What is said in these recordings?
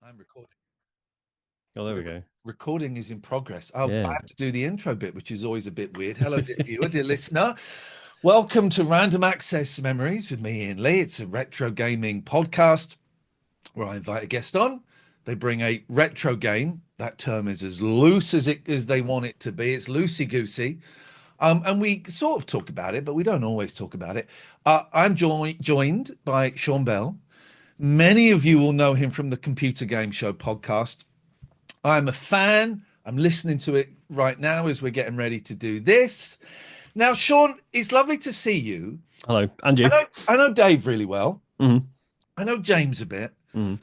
I'm recording. Oh, there we go. Recording is in progress. I Yeah. have to do the intro bit, which is always a bit weird. Hello, dear viewer, dear listener. Welcome to Random Access Memories with me, Ian Lee. It's a retro gaming podcast where I invite a guest on. They bring a retro game. That term is as loose as they want it to be. It's loosey-goosey. And we sort of talk about it, but we don't always talk about it. I'm joined by Sean Bell. Many of you will know him from the Computer Game Show podcast. I'm a fan. I'm listening to it right now as we're getting ready to do this. Now, Sean, it's lovely to see you. Hello, and you. I know Dave really well. Mm-hmm. I know James a bit. Mm-hmm.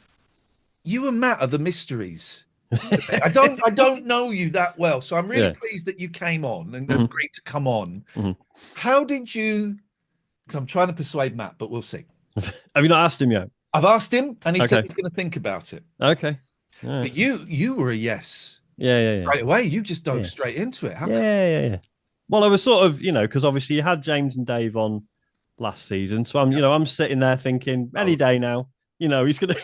You and Matt are the mysteries. I don't know you that well, so I'm really pleased that you came on and agreed to come on. Mm-hmm. How did you? Because I'm trying to persuade Matt, but we'll see. Have you not asked him yet? I've asked him, and he said he's going to think about it. Okay. Right. But you were a yes. Yeah. Right away, you just dove straight into it. Yeah. Well, I was sort of, because obviously you had James and Dave on last season, so I'm sitting there thinking any day now, he's gonna.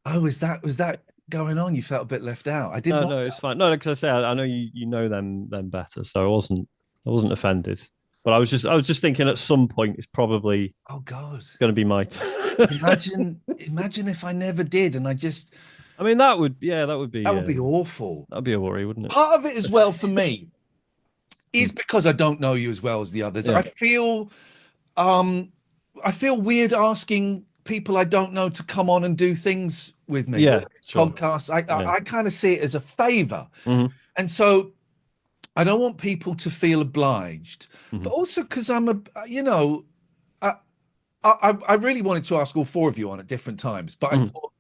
Oh, was that going on? You felt a bit left out. I didn't. No, it's fine. No, because I say I know you know them better, so I wasn't offended. But I was just thinking at some point it's probably going to be my turn. Imagine if I never did, and I just. I mean, that would be awful. That'd be a worry, wouldn't it? Part of it as well for me is because I don't know you as well as the others. Yeah. I feel weird asking people I don't know to come on and do things with me. Yeah, podcasts. I kind of see it as a favor, and so. I don't want people to feel obliged, but also because I'm I really wanted to ask all four of you on at different times, but I thought,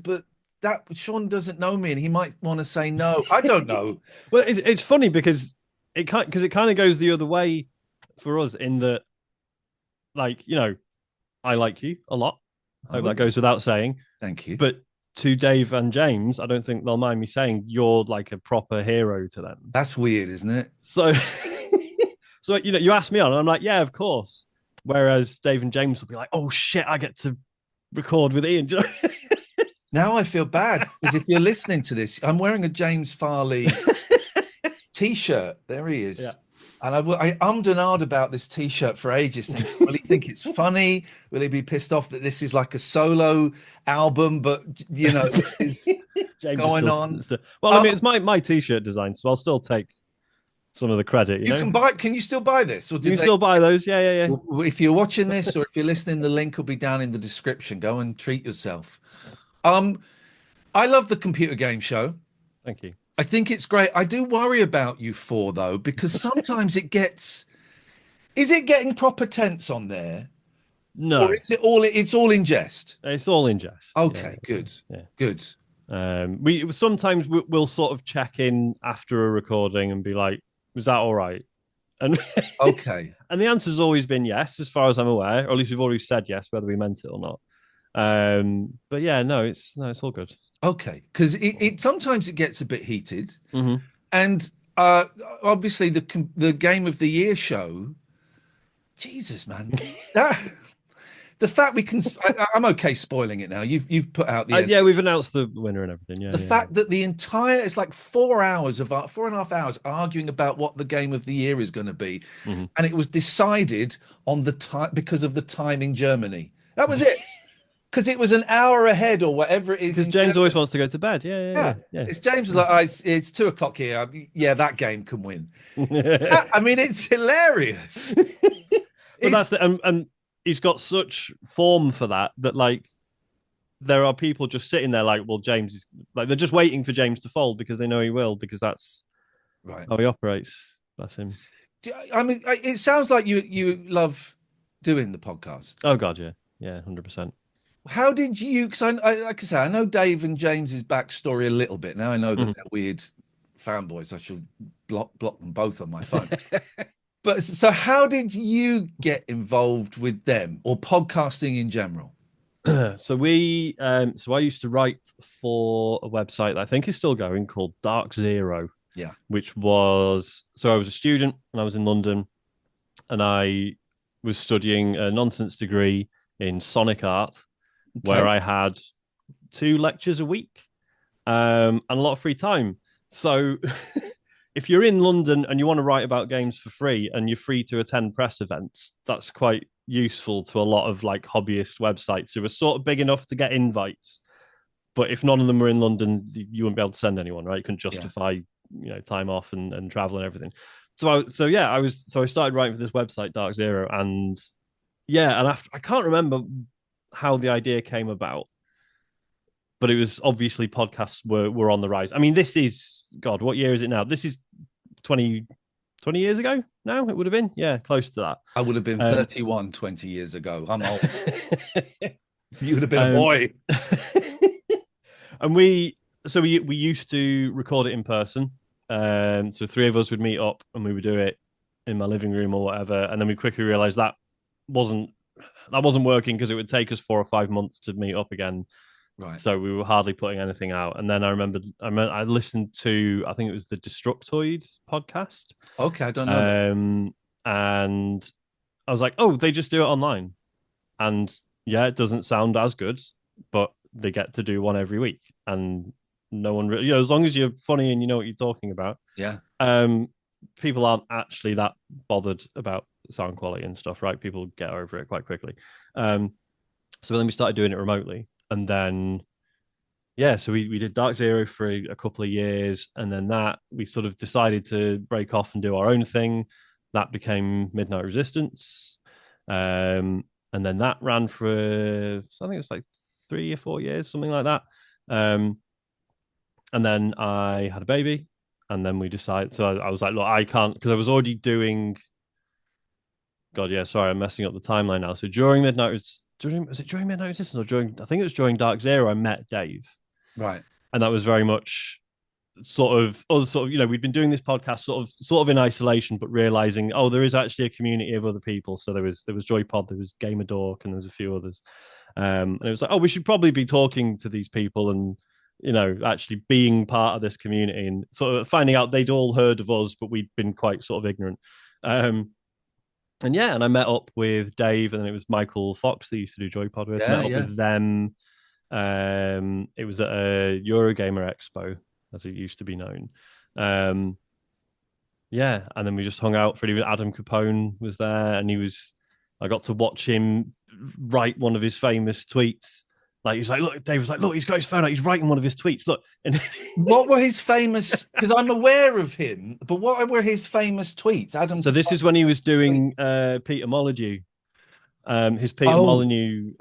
but that Sean doesn't know me and he might want to say no. I don't know. Well, it's funny because it kind of goes the other way for us in that, I like you a lot. I hope that goes without saying. Thank you. But to Dave and James, I don't think they'll mind me saying you're like a proper hero to them. That's weird, isn't it? So, you asked me on, and I'm like, yeah, of course. Whereas Dave and James will be like, oh shit, I get to record with Ian. Now I feel bad because if you're listening to this, I'm wearing a James Farley t-shirt. There he is. Yeah. And I ummed and ahed about this t-shirt for ages. Thinking, will he think it's funny? Will he be pissed off that this is like a solo album? But is going on. Well, I mean, it's my t-shirt design, so I'll still take some of the credit. You know? Can buy. Can you still buy this? Or you still buy those? Yeah. If you're watching this or if you're listening, the link will be down in the description. Go and treat yourself. I love the Computer Game Show. Thank you. I think it's great. I do worry about you four though, because sometimes it gets. Is it getting proper tense on there? No. Or is it all? It's all in jest. It's all in jest. Okay, good. Yeah, good. We sometimes we'll sort of check in after a recording and be like, "Was that all right?" And okay. And the answer's always been yes, as far as I'm aware, or at least we've always said yes, whether we meant it or not. But yeah, it's all good. Okay, because it sometimes it gets a bit heated, and obviously the Game of the Year show. Jesus, man, the fact we can. I'm okay spoiling it now. You've put out the we've announced the winner and everything. Yeah, the fact that the entire it's like 4 hours of 4.5 hours arguing about what the Game of the Year is going to be, and it was decided on the time because of the time in Germany. That was it. Because it was an hour ahead or whatever it is. Because James always wants to go to bed. Yeah. It's James was like, it's 2:00 here. Yeah, that game can win. I mean, it's hilarious. But that's and he's got such form for that like there are people just sitting there like, well, James is like they're just waiting for James to fold because they know he will because that's right how he operates. That's him. I mean, it sounds like you love doing the podcast. Oh God, yeah, 100%. How did you? Because like I say, I know Dave and James's backstory a little bit. Now I know that they're weird fanboys. I shall block them both on my phone. But so, how did you get involved with them or podcasting in general? So I used to write for a website that I think is still going called Dark Zero. Yeah. Which was I was a student and I was in London, and I was studying a nonsense degree in sonic art. Where I had 2 lectures a week, and a lot of free time. So if you're in London and you want to write about games for free and you're free to attend press events, that's quite useful to a lot of like hobbyist websites who are sort of big enough to get invites. But if none of them were in London, you wouldn't be able to send anyone, right? You couldn't justify, time off and travel and everything. So I started writing for this website, Dark Zero, and after, I can't remember how the idea came about, but it was obviously podcasts were on the rise. I mean, this is, God, what year is it now? This is 20 years ago now, it would have been. Yeah, close to that. I would have been 31 20 years ago. I'm old. You would have been a boy. And we used to record it in person. So 3 of us would meet up and we would do it in my living room or whatever. And then we quickly realized that wasn't working because it would take us 4 or 5 months to meet up again. Right. So we were hardly putting anything out. And then I listened to, I think it was the Destructoids podcast. Okay, I don't know. And I was like, oh, they just do it online. And yeah, it doesn't sound as good, but they get to do one every week. And no one really, as long as you're funny and you know what you're talking about. Yeah. People aren't actually that bothered about sound quality and stuff, right? People get over it quite quickly. So then we started doing it remotely. And then, so we did Dark Zero for a couple of years. And then that we sort of decided to break off and do our own thing. That became Midnight Resistance. And then that ran for, I think it was like 3 or 4 years, something like that. And then I had a baby. And then we decided, so I was like, look, I can't, because I was already doing, God, yeah, sorry, I'm messing up the timeline now. So during Midnight Resistance or I think it was during Dark Zero, I met Dave. Right. And that was very much we'd been doing this podcast sort of in isolation, but realizing, oh, there is actually a community of other people. So there was Joypod, there was Gamer Dork, and there was a few others. And it was like, oh, we should probably be talking to these people and, actually being part of this community and sort of finding out they'd all heard of us, but we'd been quite sort of ignorant. And I met up with Dave, and then it was Michael Fox that used to do Joypod with. Met up with them. It was at a Eurogamer Expo, as it used to be known. And then we just hung out for it. Even Adam Capone was there, and I got to watch him write one of his famous tweets. Like, he was like, look, Dave was like, look, he's got his phone out, he's writing one of his tweets. Look. And what were his famous, because I'm aware of him, but what were his famous tweets? Adam. So this is when he was doing Peter Molyneux, his Peter Molyneux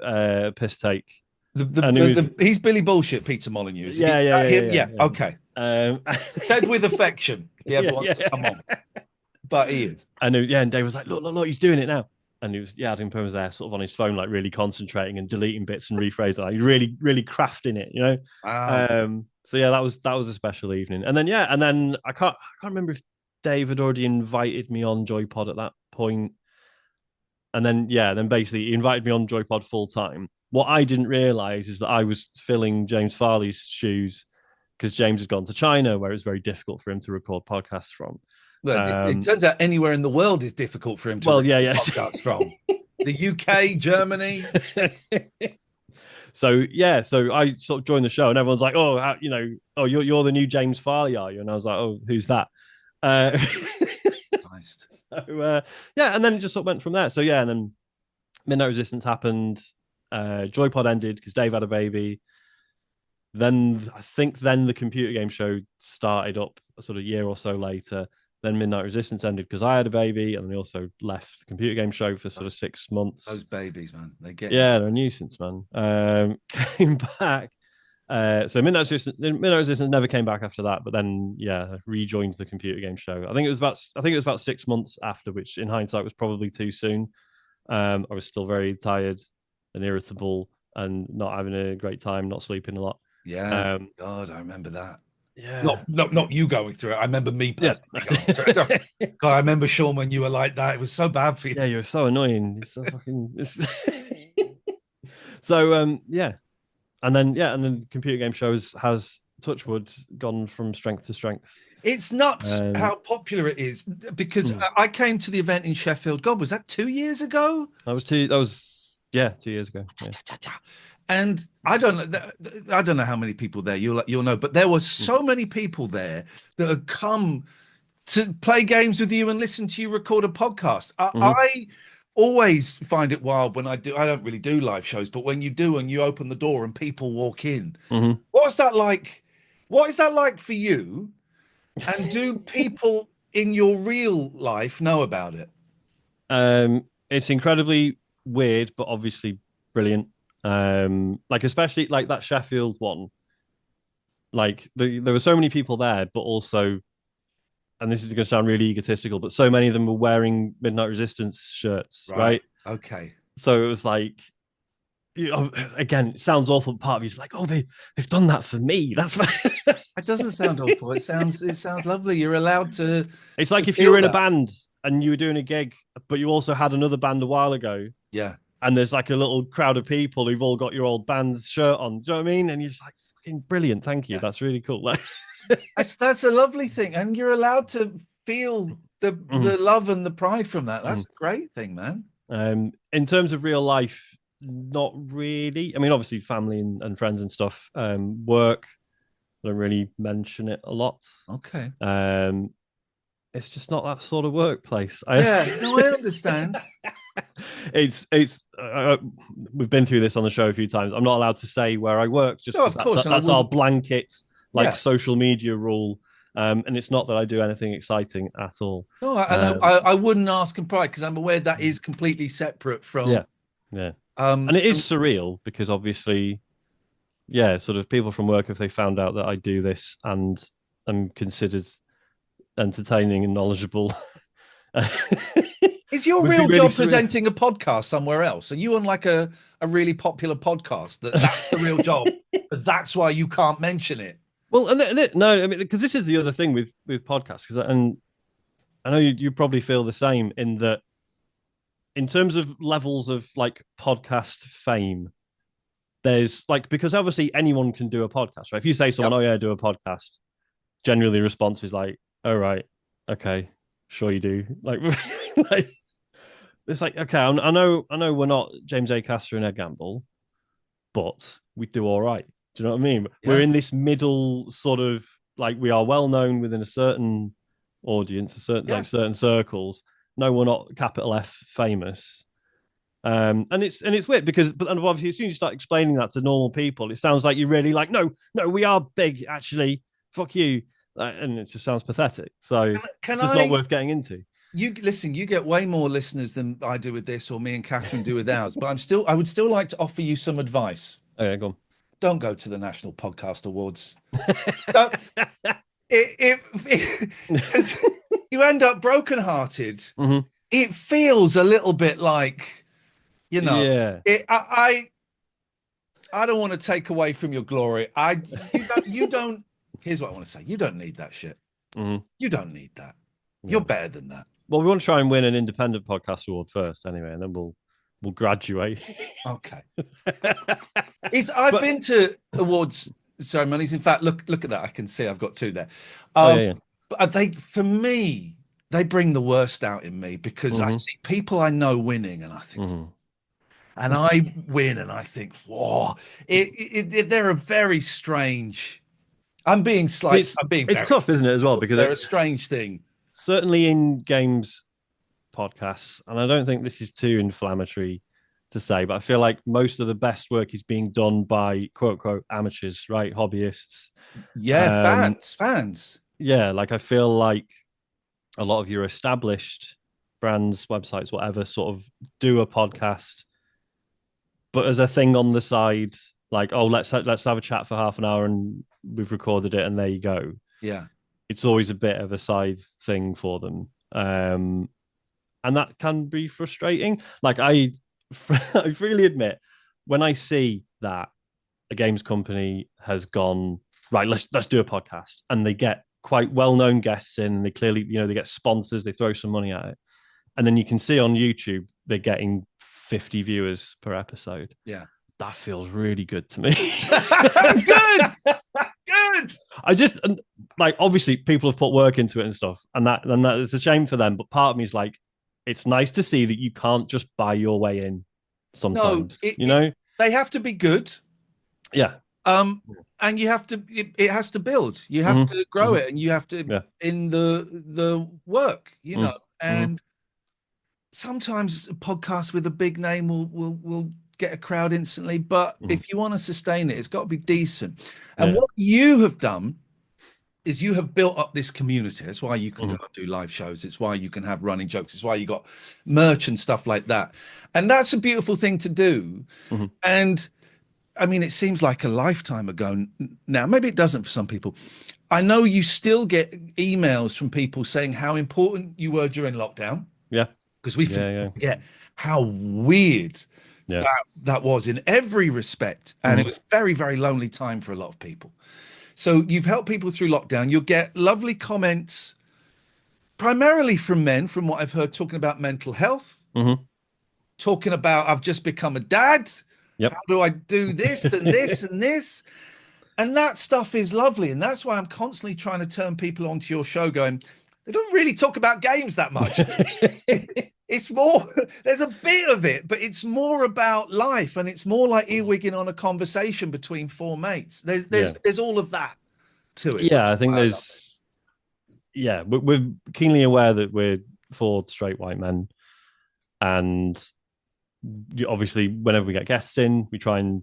piss take. He's Billy Bullshit, Peter Molyneux. Yeah. Okay. Said with affection. If he ever wants to come on. But he is. And Dave was like, look, he's doing it now. And he was, Adam Capone was there, sort of on his phone, like really concentrating and deleting bits and rephrasing, like really, really crafting it, Wow. So that was a special evening. And then I can't remember if Dave had already invited me on Joypod at that point. And then basically he invited me on Joypod full time. What I didn't realize is that I was filling James Farley's shoes because James had gone to China, where it's very difficult for him to record podcasts from. Well, it turns out anywhere in the world is difficult for him to record podcasts from. The UK, Germany. So I sort of joined the show, and everyone's like, "Oh, you're the new James Farley, are you?" And I was like, "Oh, who's that?" Nice. So, and then it just sort of went from there. So and then Midnight Resistance happened. Joypod ended because Dave had a baby. Then I think the computer game show started up a sort of year or so later. Then Midnight Resistance ended because I had a baby, and we also left the computer game show for sort of 6 months. Those babies, man, they're a nuisance, man. Came back. So Midnight Resistance never came back after that, but then rejoined the computer game show. I think it was about 6 months after, which in hindsight was probably too soon. I was still very tired and irritable and not having a great time, not sleeping a lot. Yeah. God, I remember that. Yeah. Not you going through it. I remember me personally going through it. God, I remember Sean when you were like that. It was so bad for you. Yeah, you were so annoying. It's so fucking. So and then the computer game shows has Touchwood gone from strength to strength. It's nuts how popular it is because I came to the event in Sheffield. God, was that 2 years ago? That was Yeah, 2 years ago. Yeah. And I don't know how many people there. You'll know, but there were so many people there that had come to play games with you and listen to you record a podcast. I always find it wild when I don't really do live shows, but when you do and you open the door and people walk in, what's that like? What is that like for you? And do people in your real life know about it? It's incredibly weird, but obviously brilliant. Like especially like that Sheffield one. Like there were so many people there, but also, and this is going to sound really egotistical, but so many of them were wearing Midnight Resistance shirts, right? Okay. So it was like, you know, again, it sounds awful. But part of you's like, oh, they've done that for me. That's It doesn't sound awful. It sounds lovely. You're allowed to. It's like if you were in a band and you were doing a gig, but you also had another band a while ago. Yeah. And there's like a little crowd of people who've all got your old band's shirt on. Do you know what I mean? And you're just like, fucking brilliant. Thank you. Yeah. That's really cool. That's a lovely thing. And you're allowed to feel the love and the pride from that. That's a great thing, man. In terms of real life, not really. I mean, obviously family and friends and stuff. Work, I don't really mention it a lot. Okay. It's just not that sort of workplace. Yeah, no, I understand. It's we've been through this on the show a few times. I'm not allowed to say where I work, just of course, that's our blanket social media rule. And it's not that I do anything exciting at all. No, I wouldn't ask in pride because I'm aware that is completely separate from. Yeah. And it is surreal because obviously, sort of people from work, if they found out that I do this and I'm considered entertaining and knowledgeable. Is your real job presenting a podcast somewhere else? Are you on like a really popular podcast that's the real job, but that's why you can't mention it? Well, no, I mean, because this is the other thing with podcasts, and I know you probably feel the same in that, in terms of levels of like podcast fame, there's like, because obviously anyone can do a podcast, right? If you say to someone, "Oh yeah, do a podcast," generally the response is like, "Oh right, okay, sure you do." Like, it's like, okay, I know we're not James A. Caster and Ed Gamble, but we do all right. Do you know what I mean? Yeah. We're in this middle sort of, like, we are well known within a certain audience, certain circles. No, we're not capital F famous. And it's weird because, but obviously as soon as you start explaining that to normal people, it sounds like you're really like, no, we are big actually. Fuck you. And it just sounds pathetic. So it's just not worth getting into. You listen, you get way more listeners than I do with this, or me and Catherine do with ours. But I would still like to offer you some advice. Oh, yeah, go on. Don't go to the National Podcast Awards. You end up brokenhearted. Mm-hmm. It feels a little bit like, you know, I don't want to take away from your glory. You don't. Here's what I want to say. You don't need that shit. Mm-hmm. You don't need that. You're better than that. Well, we want to try and win an independent podcast award first, anyway, and then we'll graduate. Okay. I've been to awards ceremonies. In fact, look at that. I can see I've got two there. But for me, they bring the worst out in me because I see people I know winning, and I think, and I win, and I think, whoa, they're a very strange. It's tough, isn't it, as well? Because they're a strange thing. Certainly in games podcasts, and I don't think this is too inflammatory to say, but I feel like most of the best work is being done by quote unquote amateurs, right? Hobbyists. Yeah, fans. Yeah, like I feel like a lot of your established brands, websites, whatever, sort of do a podcast, but as a thing on the side, like, oh, let's have a chat for half an hour and we've recorded it and there you go. Yeah. It's always a bit of a side thing for them. And that can be frustrating. Like I freely admit, when I see that a games company has gone, right, let's do a podcast, and they get quite well-known guests in, and they clearly, they get sponsors, they throw some money at it. And then you can see on YouTube, they're getting 50 viewers per episode. Yeah. That feels really good to me. Good. I just, like, obviously people have put work into it and stuff, and that is a shame for them. But part of me is like, it's nice to see that you can't just buy your way in sometimes, they have to be good. Yeah. And you have to, it has to build, you have to grow it, and you have to in the work, and sometimes a podcast with a big name will get a crowd instantly, but if you want to sustain it, it's got to be decent. And what you have done is you have built up this community. That's why you can go and do live shows. It's why you can have running jokes. It's why you got merch and stuff like that. And that's a beautiful thing to do. And I mean, it seems like a lifetime ago now. Maybe it doesn't for some people. I know you still get emails from people saying how important you were during lockdown. Yeah. Because we forget how weird that was in every respect. And it was very, very lonely time for a lot of people. So you've helped people through lockdown. You'll get lovely comments, primarily from men, from what I've heard, talking about mental health, talking about, I've just become a dad. How do I do this and this and this? And that stuff is lovely. And that's why I'm constantly trying to turn people onto your show going, they don't really talk about games that much. It's more, there's a bit of it, but it's more about life. And it's more like earwigging on a conversation between four mates. There's all of that to it. Yeah, I think there's, we're keenly aware that we're four straight white men. And obviously, whenever we get guests in, we try and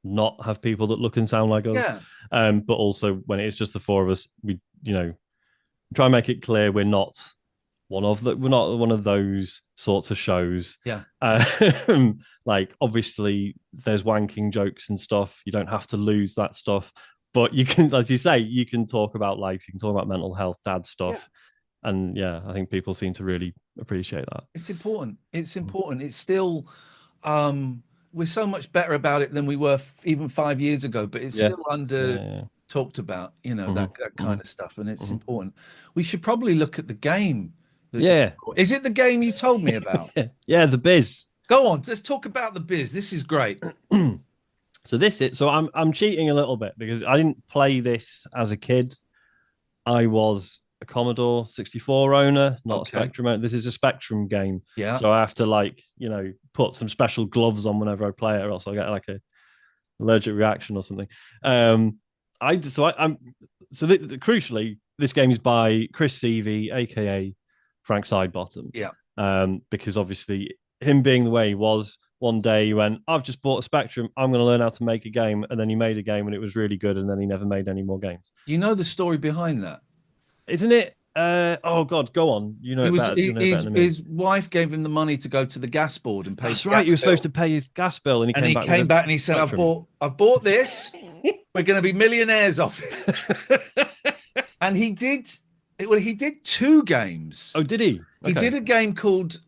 not have people that look and sound like us. But also when it's just the four of us, we try and make it clear we're not one of those sorts of shows. Like obviously there's wanking jokes and stuff. You don't have to lose that stuff, but you can, as you say, you can talk about life, you can talk about mental health, dad stuff. And I think people seem to really appreciate that. It's important. It's still, we're so much better about it than we were even 5 years ago, but it's still talked about, that kind of stuff. And it's important. We should probably look at the game. Is it the game you told me about? The Biz. Go on. Let's talk about the Biz. This is great. So I'm cheating a little bit because I didn't play this as a kid. I was a Commodore 64 owner, not a Spectrum owner. This is a Spectrum game. So I have to put some special gloves on whenever I play it, or else I'll get like a allergic reaction or something. Crucially, this game is by Chris Sievey, aka Frank Sidebottom. Because obviously him being the way he was, one day he went, I've just bought a Spectrum, I'm going to learn how to make a game. And then he made a game and it was really good. And then he never made any more games. You know the story behind that? Isn't it? Oh God, go on. You know, his wife gave him the money to go to the gas board and pay. That's right. He was supposed to pay his gas bill, and he came back and he said, "I've bought this. We're going to be millionaires off it." And he did. Well, he did 2 games. Oh, did he? He did a game called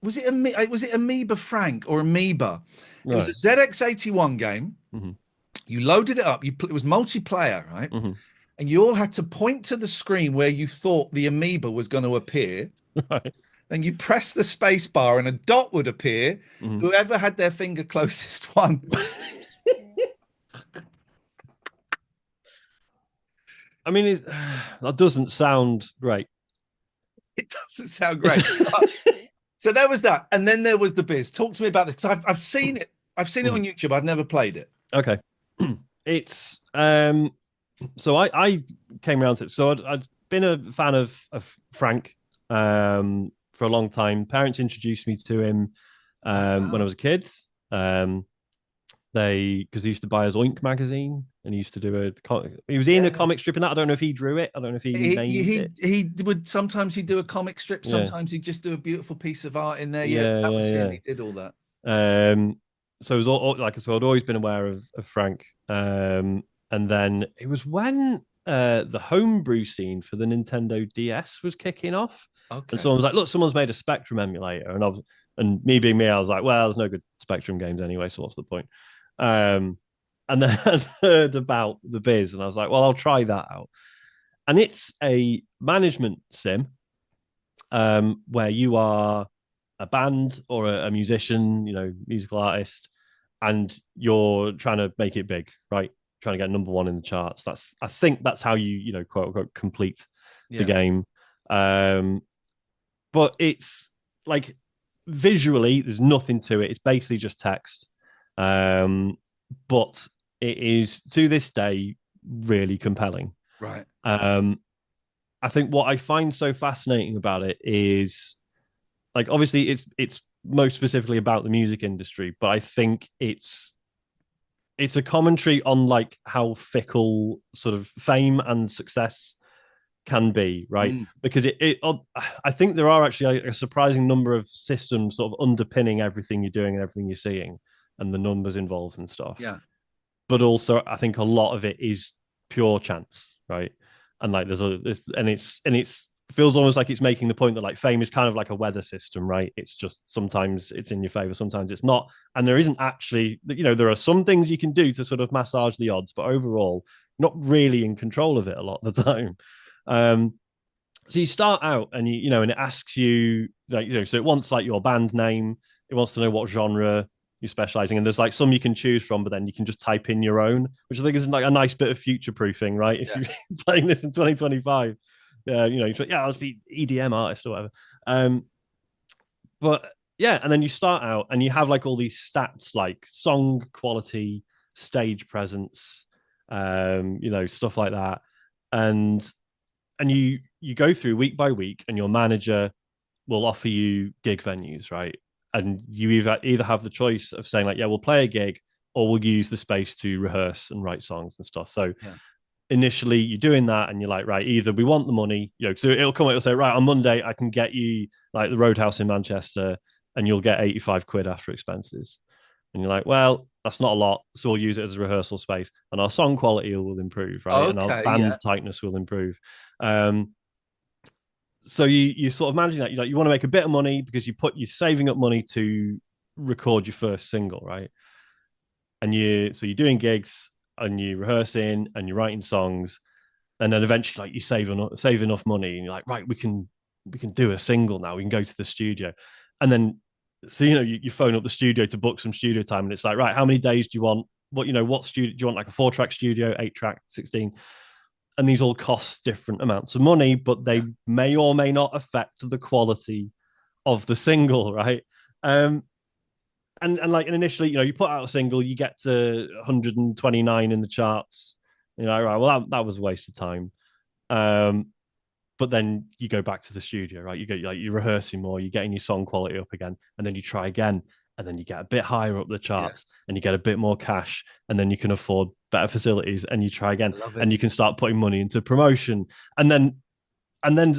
was it Amoeba Frank or Amoeba? It was a ZX81 game. You loaded it up. It was multiplayer, right? And you all had to point to the screen where you thought the amoeba was going to appear. Then you press the space bar and a dot would appear. Whoever had their finger closest won. I mean, that doesn't sound great. It doesn't sound great. So there was that. And then there was the Biz. Talk to me about this, because I've seen it. I've seen it on YouTube. I've never played it. Okay. It's... So I came around to it. So I'd been a fan of Frank for a long time. Parents introduced me to him when I was a kid. Because he used to buy his Oink magazine, and he used to do he was in a comic strip, and that I don't know if he drew it. I don't know if he named it. He would sometimes he'd do a comic strip. Sometimes he'd just do a beautiful piece of art in there. That was him. He did all that. So it was all I'd always been aware of Frank. And then it was when the homebrew scene for the Nintendo DS was kicking off. And someone was like, look, someone's made a Spectrum emulator. And me being me, I was like, well, there's no good Spectrum games anyway, so what's the point? And then I heard about the Biz, and I was like, well, I'll try that out. And it's a management sim where you are a band or a musician, musical artist, and you're trying to make it big, right? Trying to get number 1 in the charts. I think that's how you quote unquote complete the game. But it's like visually, there's nothing to it. It's basically just text. But it is, to this day, really compelling. Right. I think what I find so fascinating about it is, like, obviously it's most specifically about the music industry, but I think it's a commentary on like how fickle sort of fame and success can be, right? Because I think there are actually a surprising number of systems sort of underpinning everything you're doing and everything you're seeing and the numbers involved and stuff. Yeah. But also I think a lot of it is pure chance, right? And like it's feels almost like it's making the point that like fame is kind of like a weather system, right? It's just sometimes it's in your favor, sometimes it's not. And there isn't actually, there are some things you can do to sort of massage the odds, but overall, not really in control of it a lot of the time. So you start out and and it asks you like, so it wants like your band name, it wants to know what genre you're specializing in. There's like some you can choose from, but then you can just type in your own, which I think is like a nice bit of future proofing, right? If you're playing this in 2025, I'll be EDM artist or whatever. But yeah, and then you start out and you have like all these stats like song quality, stage presence, stuff like that. And you go through week by week and your manager will offer you gig venues, right? And you either have the choice of saying like, yeah, we'll play a gig, or we'll use the space to rehearse and write songs and stuff. So initially you're doing that and you're like, right, either we want the money, so it'll say, right, on Monday I can get you like the Roadhouse in Manchester and you'll get 85 quid after expenses. And you're like, well, that's not a lot, so we'll use it as a rehearsal space and our song quality will improve, right? Okay, and our band tightness will improve. So you sort of managing that. You want to make a bit of money because you're saving up money to record your first single, right? And you're doing gigs and you're rehearsing and you're writing songs, and then eventually like you save enough money and you're like, right, we can do a single now. We can go to the studio, and then so you phone up the studio to book some studio time, and it's like, right, how many days do you want? What studio do you want? Like a 4-track studio, 8-track, 16? And these all cost different amounts of money, but they may or may not affect the quality of the single, right? And initially, you put out a single, you get to 129 in the charts. Right, well, that was a waste of time. But then you go back to the studio, right? You're rehearsing more, you're getting your song quality up again, and then you try again, and then you get a bit higher up the charts, and you get a bit more cash, and then you can afford better facilities, and you try again, and you can start putting money into promotion, and then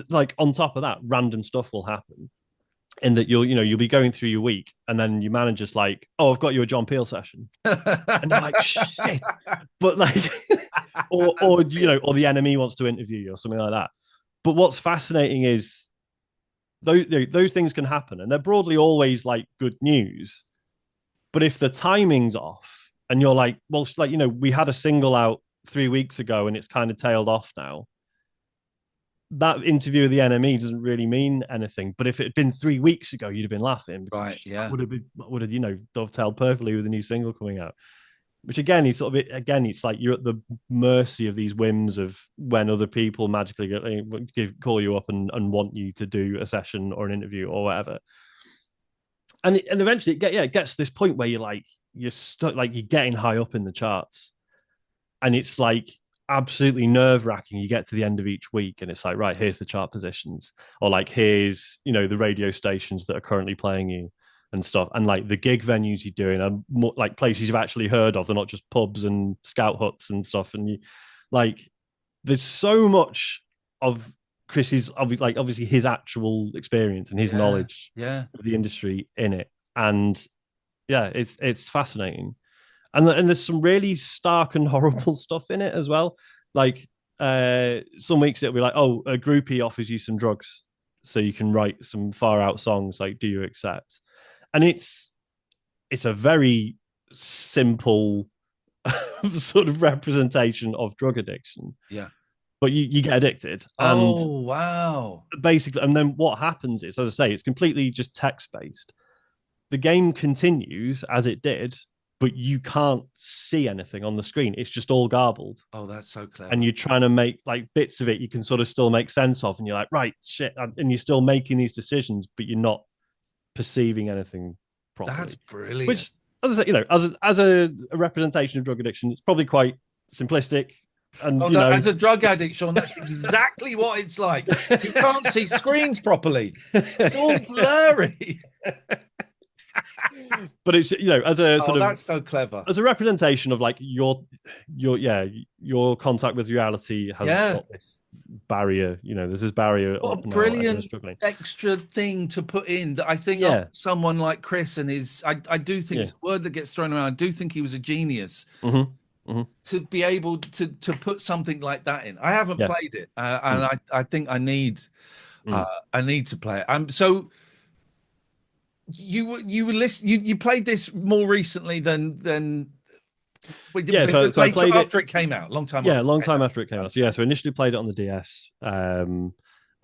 like on top of that, random stuff will happen, in that you'll be going through your week, and then your manager's like, "Oh, I've got you a John Peel session," and you're like, "Shit!" But like, or or the enemy wants to interview you or something like that. But what's fascinating is those things can happen, and they're broadly always like good news. But if the timing's off, and you're like, well, like we had a single out 3 weeks ago, and it's kind of tailed off now. That interview with the NME doesn't really mean anything. But if it had been 3 weeks ago, you'd have been laughing. Right? Yeah. Would have dovetailed perfectly with the new single coming out. Which again, it's like you're at the mercy of these whims of when other people magically call you up and want you to do a session or an interview or whatever. And eventually, it gets to this point where you're stuck, like you're getting high up in the charts, and it's like absolutely nerve wracking. You get to the end of each week, and it's like, right, here's the chart positions, or like here's the radio stations that are currently playing you. And stuff, and like the gig venues you're doing are more like places you've actually heard of. They're not just pubs and scout huts and stuff. And you like, there's so much of Chris's obviously his actual experience and his knowledge of the industry in it. And yeah, it's fascinating. And there's some really stark and horrible stuff in it as well. Like some weeks it'll be like, oh, a groupie offers you some drugs so you can write some far out songs. Like, do you accept? And it's a very simple sort of representation of drug addiction. Yeah. But you get addicted. And oh, wow. Basically, and then what happens is, as I say, it's completely just text-based. The game continues as it did, but you can't see anything on the screen. It's just all garbled. Oh, that's so clever. And you're trying to make like bits of it you can sort of still make sense of. And you're like, right, shit. And you're still making these decisions, but you're not perceiving anything properly. That's brilliant. Which, as I say, you know, as a representation of drug addiction, it's probably quite simplistic. And you know, as a drug addict, Sean, that's exactly what it's like. You can't see screens properly. It's all blurry. But it's, you know, as a sort of, that's so clever. As a representation of like your contact with reality has got this barrier. You know, there's this barrier. What a brilliant extra thing to put in that I think someone like Chris and I do think it's a word that gets thrown around. I do think he was a genius. To be able to put something like that in. I haven't played it, and I think I need to play it. So you were listening. You played this more recently than so I played after it came out, long time after it came out. So initially played it on the DS, and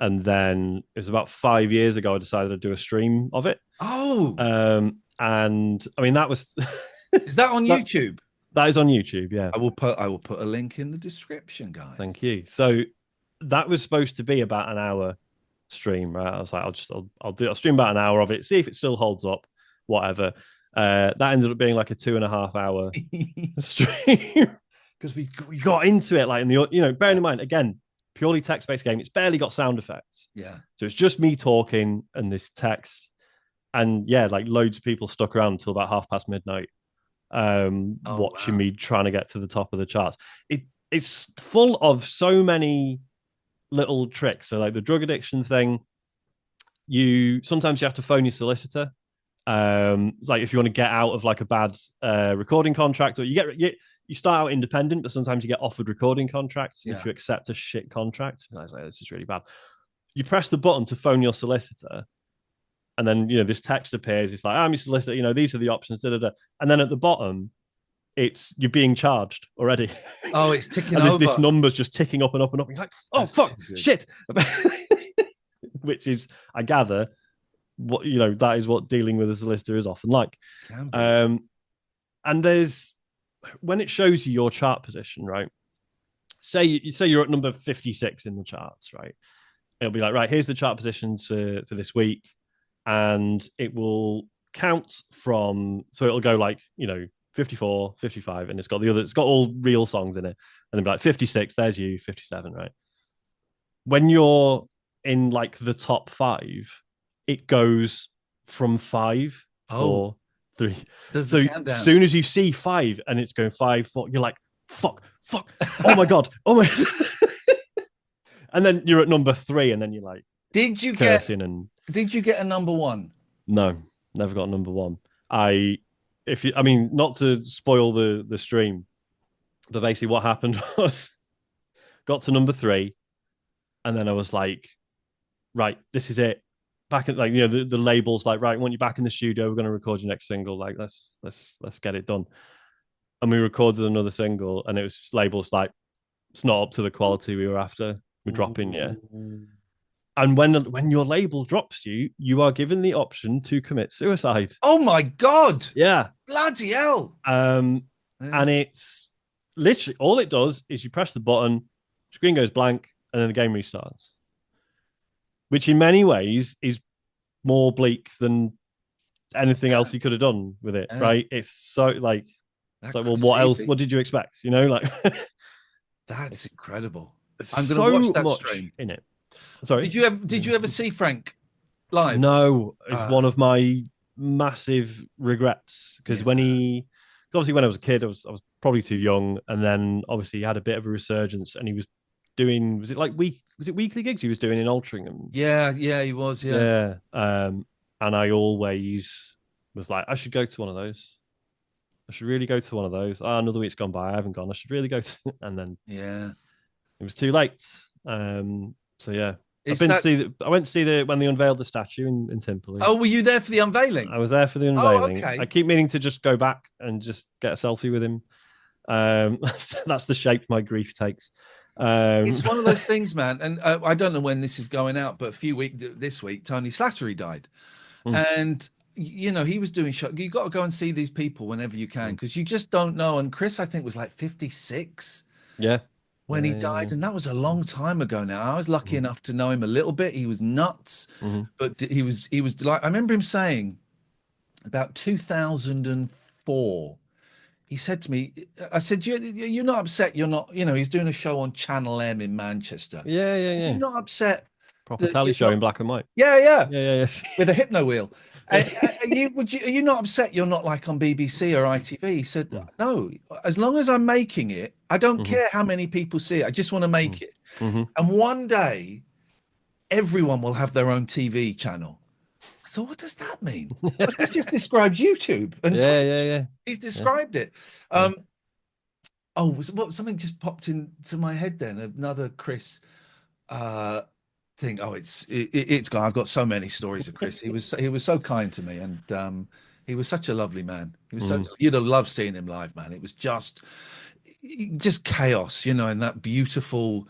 then it was about 5 years ago I decided to do a stream of it. And I mean that was is that on YouTube? That is on YouTube, yeah. I will put a link in the description, guys. Thank you. So that was supposed to be about an hour stream, right? I was like, I'll stream about an hour of it, see if it still holds up, whatever. That ended up being like a 2.5 hour stream because we got into it, like in the, you know, bearing in mind again, purely text-based game. It's barely got sound effects. Yeah. So it's just me talking and this text, and like loads of people stuck around until about midnight. Watching me trying to get to the top of the charts. It's full of so many little tricks. So like the drug addiction thing, sometimes you have to phone your solicitor. Like if you want to get out of like a bad recording contract, or you start out independent, but sometimes you get offered recording contracts. If you accept a shit contract, like, this is really bad. You press the button to phone your solicitor. And then, you know, this text appears. It's like, I'm your solicitor. You know, these are the options. And then at the bottom, you're being charged already. Oh, it's ticking and over. This number's just ticking up and up and up. You're like, oh, fuck, shit. Which is, I gather, what, you know, that is what dealing with a solicitor is often like. And there's, when it shows you your chart position, right? Say you're at number 56 in the charts, right? It'll be like, right, here's the chart positions for this week. And it will count from, so it'll go like, you know, 54, 55, and it's got all real songs in it. And then be like 56, there's you, 57, right? When you're in like the top 5, it goes from 5, 4, 3. So as soon as you see 5 and it's going 5, 4, you're like, fuck, oh my God, oh my. And then you're at number 3, and then you're like, Did you get a number 1? No, never got a number 1. Not to spoil the stream, but basically what happened was got to number 3, and then I was like, right, this is it. Back at, like, you know, the label's like, right, I want you back in the studio. We're going to record your next single. Like, let's get it done. And we recorded another single, and it was labels like, it's not up to the quality we were after. We're dropping you. And when your label drops you, you are given the option to commit suicide. Oh my God! Yeah, bloody hell! And it's literally all it does is you press the button, screen goes blank, and then the game restarts. Which in many ways is more bleak than anything else you could have done with it, right? It's so like, well, what else? What did you expect? You know, like that's incredible. I'm going to watch that stream in it. Sorry. Did you ever see Frank live? No, it's one of my massive regrets, because obviously when I was a kid, I was probably too young, and then obviously he had a bit of a resurgence, and he was doing, was it weekly gigs he was doing in Altrincham? Yeah, he was. Yeah. And I always was like, I should go to one of those. I should really go to one of those. Another week's gone by, I haven't gone. I should really go to, and then it was too late. So yeah. I went to see when they unveiled the statue in Timperley. Oh, were you there for the unveiling? I was there for the unveiling. Oh, okay. I keep meaning to just go back and just get a selfie with him. That's the shape my grief takes. It's one of those things, man. And I don't know when this is going out, but this week, Tony Slattery died. And, you know, he was doing show. You got to go and see these people whenever you can, because you just don't know. And Chris, I think, was like 56. Yeah. when he died, and that was a long time ago now. I was lucky enough to know him a little bit. He was nuts, but he was like, I remember him saying about 2004. He said to me, I said, you're not upset? You're not, he's doing a show on Channel M in Manchester. Yeah. You're not upset? Proper telly show in black and white. Yeah. Yeah. With a hypno wheel. Are you not upset you're not like on BBC or ITV? He said, no, as long as I'm making it, I don't care how many people see it. I just want to make it. And one day, everyone will have their own TV channel. I thought, what does that mean? He's just described YouTube. And yeah. He's described it. Something just popped into my head then. Another Chris thing. It's gone. I've got so many stories of Chris. He was so kind to me, and he was such a lovely man. He was you'd have loved seeing him live, man. It was just chaos, in that beautiful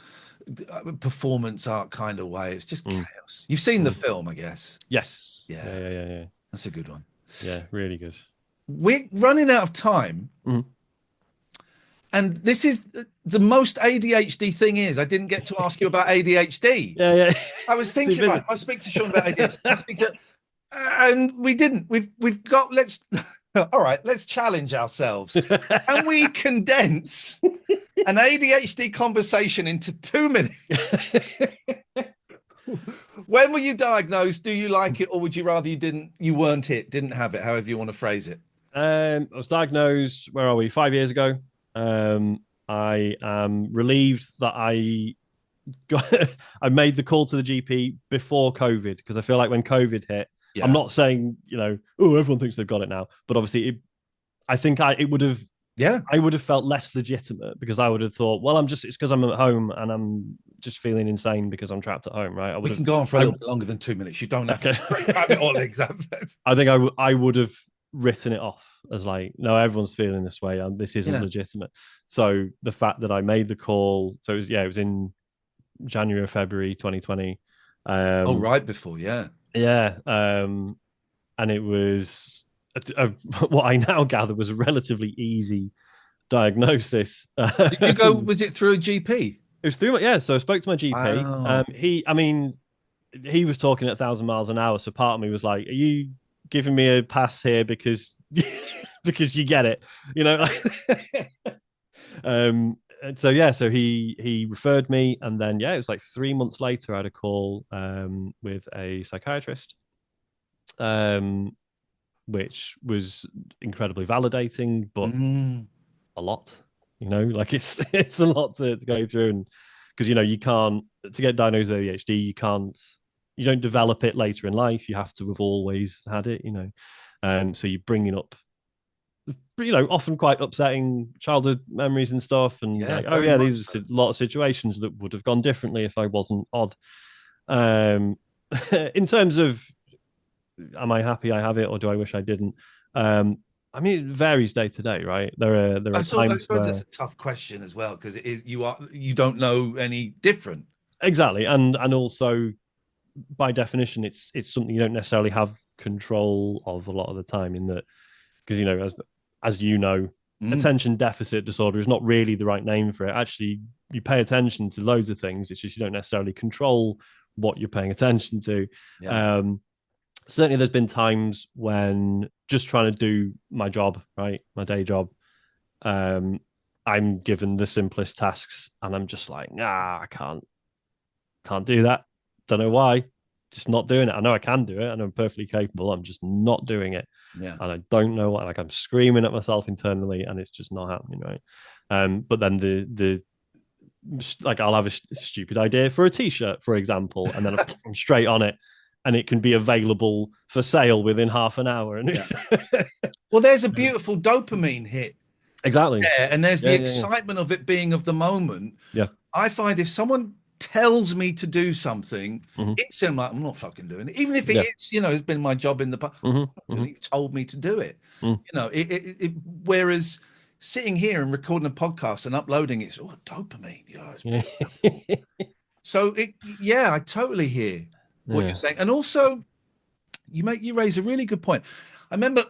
performance art kind of way. It's just chaos. You've seen the film, I guess. Yes. Yeah. That's a good one. Yeah, really good. We're running out of time. And this is the most ADHD thing is I didn't get to ask you about ADHD. Yeah. I was thinking about I speak to Sean about ADHD. And we didn't. We've got all right, let's challenge ourselves. Can we condense an ADHD conversation into 2 minutes? When were you diagnosed? Do you like it, or would you rather didn't have it, however you want to phrase it? I was diagnosed, where are we, 5 years ago. I am relieved that I made the call to the GP before COVID, because I feel like when COVID hit, I'm not saying, everyone thinks they've got it now, but obviously I think I would have felt less legitimate, because I would have thought, well, it's because I'm at home and I'm just feeling insane because I'm trapped at home, right? We can go on for a little bit longer than 2 minutes. You don't have to have it all exactly. I think I would have written it off as like, no, everyone's feeling this way, and this isn't legitimate. So the fact that I made the call, so it was in January or February 2020. Right before, yeah. And it was what I now gather was a relatively easy diagnosis. Did you go? Was it through a GP? It was through So I spoke to my GP. Wow. He was talking at 1,000 miles an hour. So part of me was like, "Are you giving me a pass here because you get it?" So he referred me, and then it was like 3 months later I had a call with a psychiatrist, which was incredibly validating, but a lot, it's a lot to go through, and because you can't, to get diagnosed with ADHD, you don't develop it later in life. You have to have always had it, so you're bringing up often quite upsetting childhood memories and stuff, and these are a lot of situations that would have gone differently if I wasn't odd. In terms of, am I happy I have it, or do I wish I didn't? It varies day to day, right? There are times. I suppose it's a tough question as well, because it is you don't know any different. Exactly, and also by definition, it's something you don't necessarily have control of a lot of the time. In that, because as attention deficit disorder is not really the right name for it. Actually, you pay attention to loads of things. It's just you don't necessarily control what you're paying attention to. Certainly there's been times when just trying to do my job, right, my day job, I'm given the simplest tasks and I'm just like, I can't do that. Don't know why. Just not doing it. I know I can do it and I'm perfectly capable. I'm just not doing it. And I don't know what, I'm screaming at myself internally and it's just not happening, right? But then I'll have a stupid idea for a t-shirt, for example, and then I'm straight on it. And it can be available for sale within half an hour. Well, there's a beautiful dopamine hit. Exactly. And there's the excitement of it being of the moment. Yeah. I find if someone tells me to do something, instantly I'm not fucking doing it. Even if it's, has been my job in the past. You told me to do it. Whereas sitting here and recording a podcast and uploading it's dopamine. So I totally hear what you're saying. And also you raise a really good point. I remember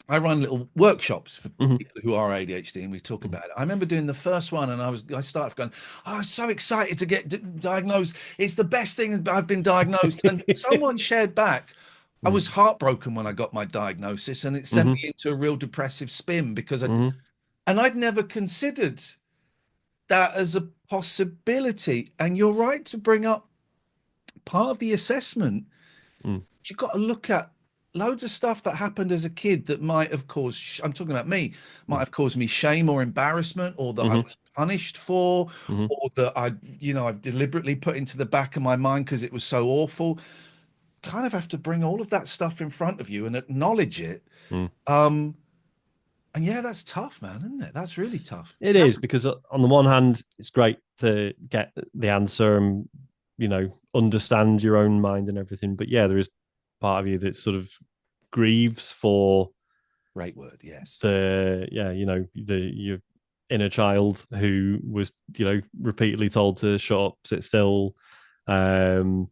I run little workshops for Mhm. people who are ADHD, and we talk about it. I remember doing the first one, and I started going, "Oh, I'm so excited to get diagnosed. It's the best thing I've been diagnosed." And someone shared back, I Mm. was heartbroken when I got my diagnosis, and it sent Mhm. me into a real depressive spin because Mhm. I'd never considered that as a possibility. And you're right to bring up part of the assessment. Mm. You've got to look at loads of stuff that happened as a kid that might have caused, I'm talking about me, might Mm. have caused me shame or embarrassment, or that I Mhm. was punished for, Mhm. or that I've deliberately put into the back of my mind because it was so awful. Kind of have to bring all of that stuff in front of you and acknowledge it. Mm. And yeah, that's tough, man, isn't it? That's really tough. It is, because on the one hand, it's great to get the answer and, understand your own mind and everything. But yeah, there is part of you that sort of grieves for Great word, yes. your inner child who was, repeatedly told to shut up, sit still, um,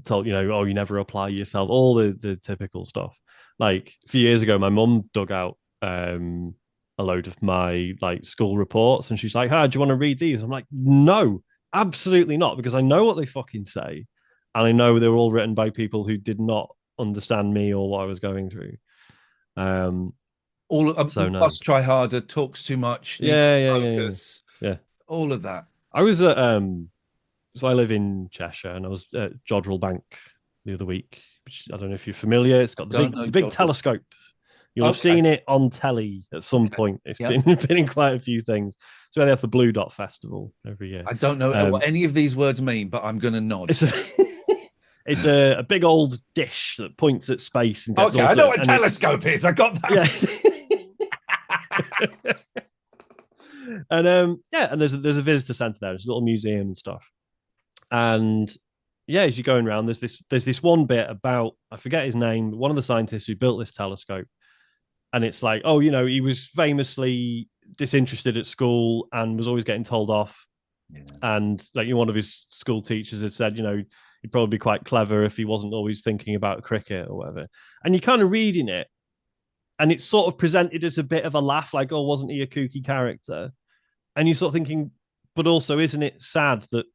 told, oh, you never apply yourself, all the typical stuff. Like a few years ago, my mum dug out a load of my like school reports, and she's like, "Hi, do you want to read these?" I'm like, "No, absolutely not," because I know what they fucking say, and I know they were all written by people who did not understand me or what I was going through. Um, All so no, must try harder, talks too much, needs to yeah, yeah, yeah, yeah, focus, yeah. all of that. I was at so I live in Cheshire, and I was at Jodrell Bank the other week, which I don't know if you're familiar. It's got the Don't big know the big Jodrell. telescope. You'll have Okay. seen it on telly at some Okay. point. It's Yep. been in quite a few things. It's where they have the Blue Dot Festival every year. I don't know what Um, any of these words mean, but I'm going to nod. it's a it's a big old dish that points at space and gets Okay, all I know sorts. what a And it's telescope is. I got yeah. that. And yeah, and there's a visitor centre there. There's a little museum and stuff. And yeah, as you're going around, there's this one bit about, I forget his name, one of the scientists who built this telescope, and it's like, oh, he was famously disinterested at school and was always getting told off. Yeah. And like, one of his school teachers had said, he'd probably be quite clever if he wasn't always thinking about cricket or whatever. And you're kind of reading it, and it's sort of presented as a bit of a laugh, like, oh, wasn't he a kooky character? And you're sort of thinking, but also, isn't it sad that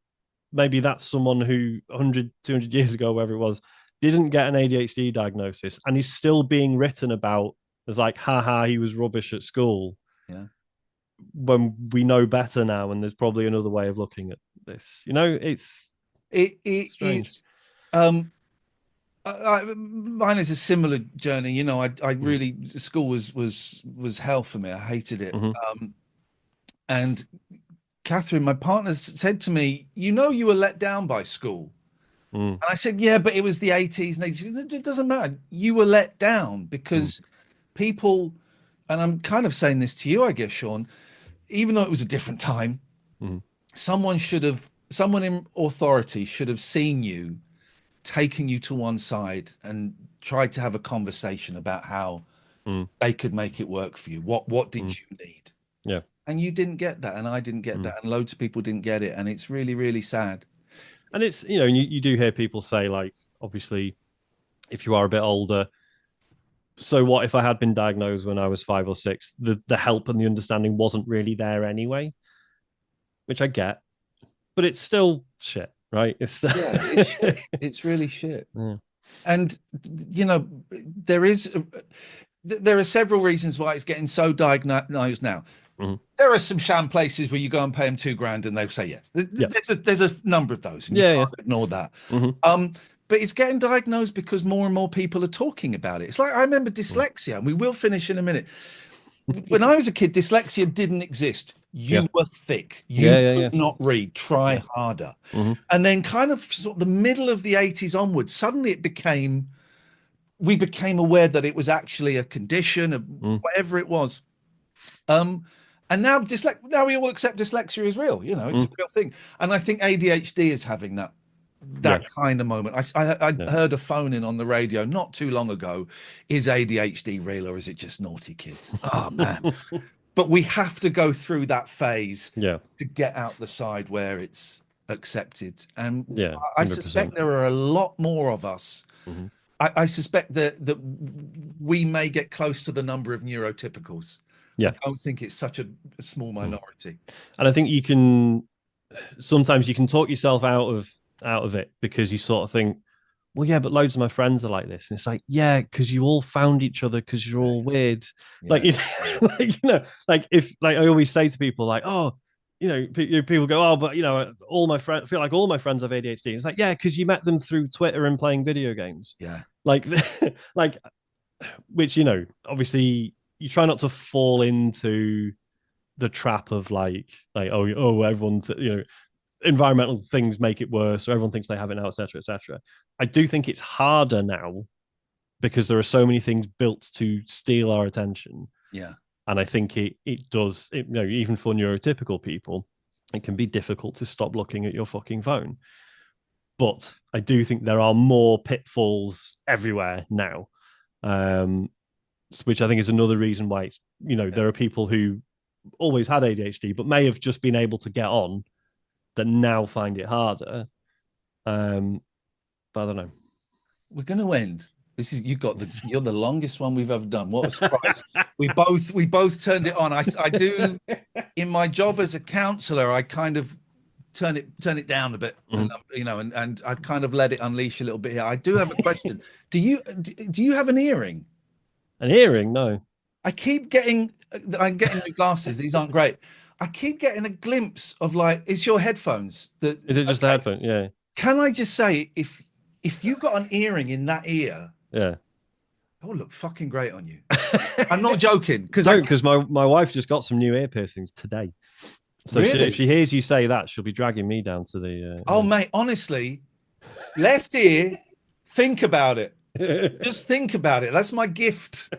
maybe that's someone who 100, 200 years ago, wherever it was, didn't get an ADHD diagnosis and he's still being written about as like, haha, he was rubbish at school, Yeah. when we know better now, and there's probably another way of looking at this. It's It strange. is. Mine is a similar journey. I Mm. really school was hell for me. I hated it. Mm-hmm. And Catherine, my partner, said to me, you were let down by school." Mm. And I said, "Yeah, but it was the 80s and 80s." She said, "It doesn't matter. You were let down Mm. because people," and I'm kind of saying this to you, I guess, Sean, even though it was a different time, Mm. someone in authority should have seen you, taken you to one side and tried to have a conversation about how Mm. they could make it work for you. What did Mm. you need? Yeah. And you didn't get that, and I didn't get Mm. that, and loads of people didn't get it, and it's really, really sad. And it's, and you do hear people say, like, obviously, if you are a bit older, so what if I had been diagnosed when I was 5 or 6? The help and the understanding wasn't really there anyway, which I get, but it's still shit, right? It's still... Yeah, it's shit. It's really shit. Yeah. And there is there are several reasons why it's getting so diagnosed now. Mm-hmm. There are some sham places where you go and pay them 2 grand and they'll say yes. Yeah. There's a number of those, and you Yeah, can't yeah. ignore that. Mm-hmm. But it's getting diagnosed because more and more people are talking about it. It's like, I remember dyslexia, and we will finish in a minute. When I was a kid, dyslexia didn't exist. Yeah. You were thick. You Yeah, yeah, yeah. could not read. Try Yeah. harder. Mm-hmm. And then kind of sort of the middle of the 80s onwards, suddenly we became aware that it was actually a condition, Mm. whatever it was. And now we all accept dyslexia is real. It's a Mm. real thing. And I think ADHD is having that Yeah. kind of moment. I Yeah. heard a phone in on the radio not too long ago. Is ADHD real, or is it just naughty kids? Oh man. But we have to go through that phase Yeah. to get out the side where it's accepted. And Yeah. I 100%. suspect there are a lot more of us Mm-hmm. I suspect that we may get close to the number of neurotypicals. Yeah. I don't think it's such a small minority. And I think sometimes you can talk yourself out of it, because you sort of think, well, yeah, but loads of my friends are like this. And it's like, yeah, because you all found each other because you're all weird. Yeah. Like, if, like, I always say to people, like, oh, people go, oh, but, all my friends, feel like all my friends have ADHD. It's like, yeah, because you met them through Twitter and playing video games. Yeah. Like, which, obviously you try not to fall into the trap of like, oh, everyone, environmental things make it worse, or everyone thinks they have it now, etc., etc. I do think it's harder now because there are so many things built to steal our attention. Yeah. And I think it does, even for neurotypical people, it can be difficult to stop looking at your fucking phone. But I do think there are more pitfalls everywhere now, which I think is another reason why it's, there are people who always had ADHD but may have just been able to get on that now find it harder. But I don't know. We're going to end. You're the longest one we've ever done. What a surprise. we both turned it on. I do, in my job as a counselor, I kind of turn it down a bit, and I've kind of let it unleash a little bit here. I do have a question. Do you have an earring? An earring? No. I'm getting new glasses. These aren't great. I keep getting a glimpse of, like, it's your headphones. Is it just the headphone? Yeah. Can I just say, if you got an earring in that ear, yeah, that would look fucking great on you. I'm not joking, because my wife just got some new ear piercings today. So really? if she hears you say that, she'll be dragging me down to the. Oh mate, honestly, left ear. Think about it. Just think about it. That's my gift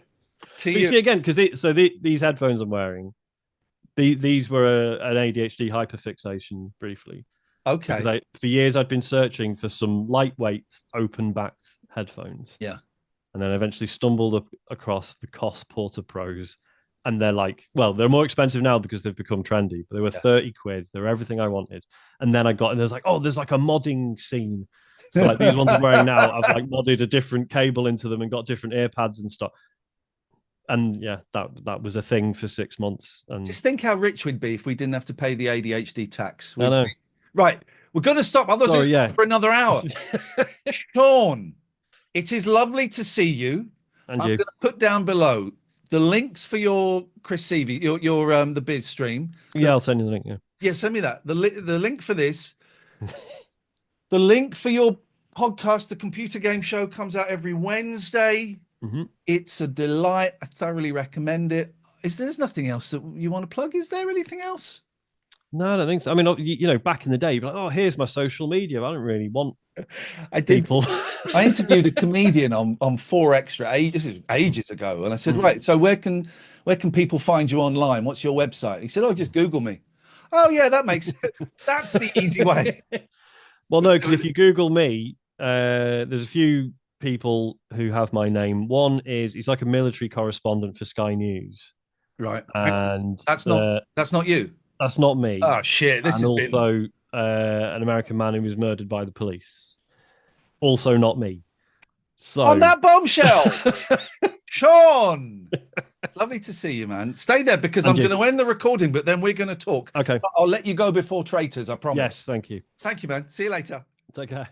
to you. See, again, because these headphones I'm wearing, these were an ADHD hyperfixation briefly. Okay. For years I'd been searching for some lightweight, open-backed headphones. Yeah. And then I eventually stumbled across the Koss Porta Pros, and they're like, well, they're more expensive now because they've become trendy, but they were 30 quid. They were everything I wanted. And then there's like, oh, there's like a modding scene. So like these ones I'm wearing now, I've like modded a different cable into them and got different ear pads and stuff. And yeah, that was a thing for 6 months. And just think how rich we'd be if we didn't have to pay the ADHD tax. I know. Right. We're going to stop. Otherwise, for another hour. Sean, it is lovely to see you. And I'm going to put down below the links for your Chris Sievey, your the biz stream. Yeah, I'll send you the link. Yeah. Yeah, send me that. The link for this. The link for your podcast, The Computer Game Show, comes out every Wednesday. Mm-hmm. It's a delight. I thoroughly recommend it. There's nothing else that you want to plug? Is there anything else? No, I don't think so. I mean, back in the day, you'd be like, oh, here's my social media. I don't really want people. I interviewed a comedian on 4 Extra ages ago, and I said, right, so where can people find you online? What's your website? He said, oh, just Google me. Oh yeah, that makes it. That's the easy way. Well, no, because if you Google me, there's a few people who have my name. One is he's like a military correspondent for Sky News, right? And that's not you. That's not me. Oh shit! And also an American man who was murdered by the police. Also not me. So on that bombshell, Sean. Lovely to see you, man. Stay there because I'm going to end the recording, but then we're going to talk. Okay. But I'll let you go before traitors. I promise. Yes, thank you. Thank you, man. See you later. Take care.